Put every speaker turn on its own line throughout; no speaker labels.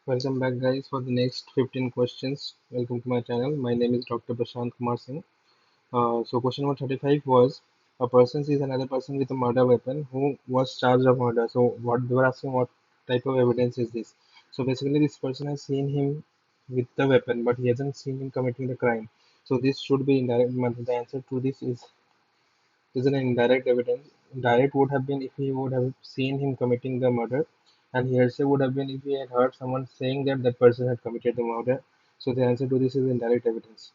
Welcome back, guys, for the next 15 questions. Welcome to my channel. My name is Dr. Prashant Kumar Singh. So, question number 35 was a person sees another person with a murder weapon who was charged of murder. So, what they were asking, what type of evidence is this? So, basically, this person has seen him with the weapon, but he hasn't seen him committing the crime. So, this should be indirect. The answer to this is an indirect evidence. Direct would have been if he would have seen him committing the murder, and hearsay would have been if he had heard someone saying that that person had committed the murder. So the answer to this is indirect evidence.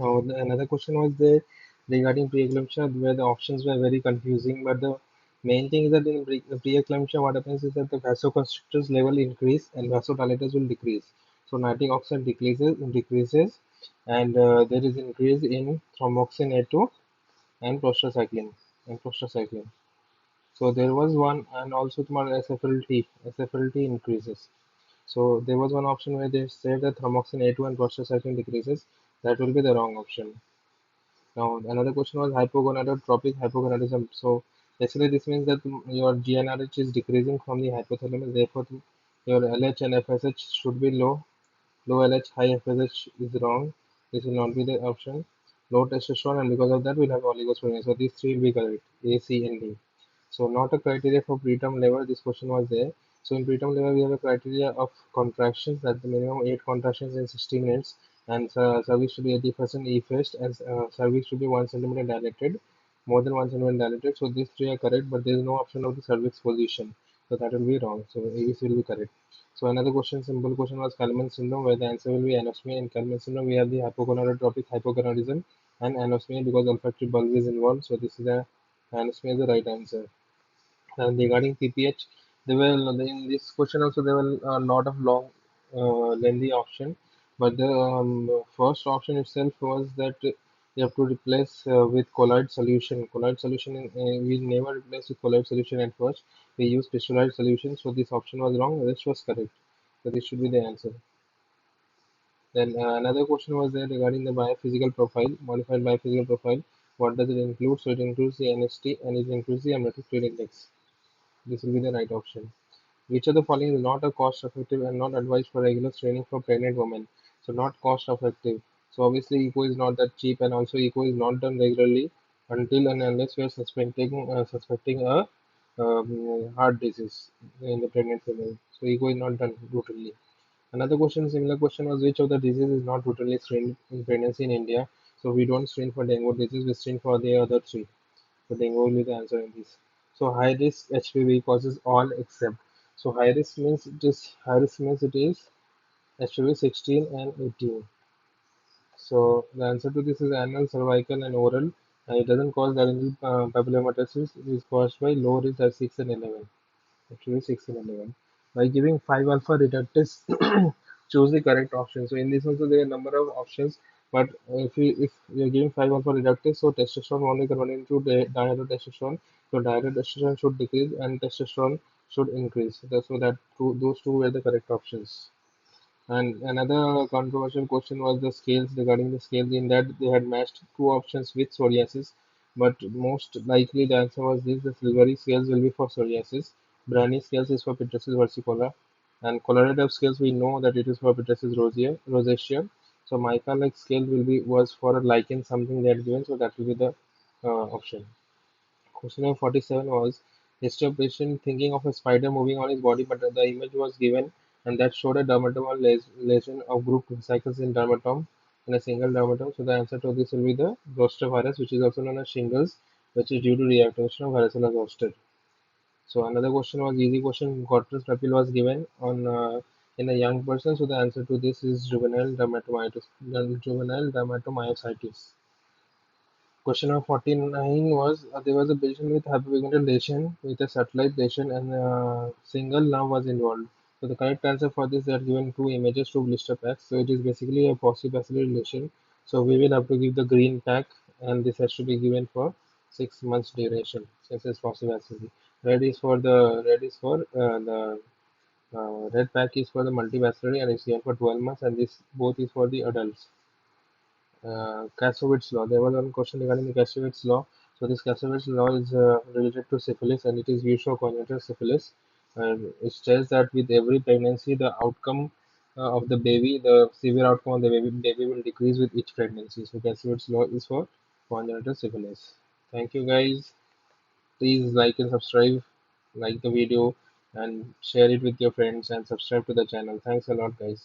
Now, another question was there regarding preeclampsia, where the options were very confusing. But the main thing is that in preeclampsia, what happens is that the vasoconstrictors level increase and vasodilators will decrease. So nitric oxide decreases, and there is increase in thromboxane A2 and prostacyclin and prostacyclin. So there was one, and also tomorrow SFLT increases. So there was one option where they said that thromboxane A2 and prostacyclin decreases. That will be the wrong option. Now another question was hypogonadotropic hypogonadism. So basically this means that your GnRH is decreasing from the hypothalamus. Therefore, your LH and FSH should be low. Low LH, high FSH is wrong. This will not be the option. Low testosterone, and because of that, we'll have oligospermia. So these three will be correct: A, C, and D. So not a criteria for preterm labor. This question was there. So in preterm labor, we have a criteria of contractions, that the minimum 8 contractions in 60 minutes, and cervix should be 80% effaced, and cervix should be 1 centimeter dilated, more than 1 centimeter dilated. So these three are correct, but there is no option of the cervix position. So that will be wrong. So ABC will be correct. So another question, simple question was Karman syndrome, where the answer will be anosmia. In Karman syndrome, we have the hypogonadotropic hypogonadism and anosmia because olfactory bulb is involved. So this is the anosmia is the right answer. And regarding PPH, there were in this question also there were a lot of lengthy option, but the first option itself was that you have to replace with colloid solution. Colloid solution, we never replace with colloid solution at first. We use crystallized solution, so this option was wrong. This was correct. So this should be the answer. Then another question was there regarding the biophysical profile, modified biophysical profile. What does it include? So it includes the NST and it includes the amyloid index. This will be the right option. Which of the following is not a cost effective and not advised for regular screening for pregnant women? So not cost effective. So obviously echo is not that cheap, and also echo is not done regularly until and unless we are suspecting a heart disease in the pregnant female. So echo is not done routinely. Another question, similar question was which of the diseases is not routinely screened in pregnancy in India? So we don't screen for dengue disease, we screen for the other three. So dengue will be the answer in this. So high risk HPV causes all except. So high risk means it is HPV 16 and 18. So the answer to this is anal, cervical, and oral. And it doesn't cause laryngeal papillomatosis. It is caused by low risk at 6 and 11. Actually 6 and 11. By giving 5 alpha reductase, choose the correct option. So in this also there are a number of options, but if you're giving 5 alpha reductase, so testosterone only converted into dihydrotestosterone. So dihydrotestosterone should decrease and testosterone should increase. So that those two were the correct options. And another controversial question was the scales, regarding the scales, in that they had matched two options with psoriasis, but most likely the answer was this: the silvery scales will be for psoriasis, briny scales is for pityriasis versicolor, and colorative scales we know that it is for pityriasis rosacea. So mica-like scale was for a lichen, something they had given, so that will be the option. Question number 47 was history of patient thinking of a spider moving on his body, but the image was given and that showed a dermatomal lesion of group vesicles in dermatome in a single dermatome. So the answer to this will be the zoster virus, which is also known as shingles, which is due to reactivation of varicella zoster. So another question was easy question. Corpus papilla was given on in a young person. So the answer to this is juvenile dermatomyositis. Question number 49 was there was a patient with hyperpigmented lesion with a satellite lesion and a single nerve was involved. So the correct answer for this, they are given two images, two blister packs. So it is basically a possibacillary lesion. So we will have to give the green pack, and this has to be given for 6 months duration since it's possibacillary. Red is for the red pack is for the multibacillary and it's here for 12 months, and this both is for the adults. Kassovitz law. There was one question regarding the Kassovitz law. So this Cassavets law is related to syphilis, and it is used for congenital syphilis. And it says that with every pregnancy, the outcome of the baby, the severe outcome of the baby will decrease with each pregnancy. So Cassavets law is for congenital syphilis. Thank you guys. Please like and subscribe, like the video, and share it with your friends and subscribe to the channel. Thanks a lot, guys.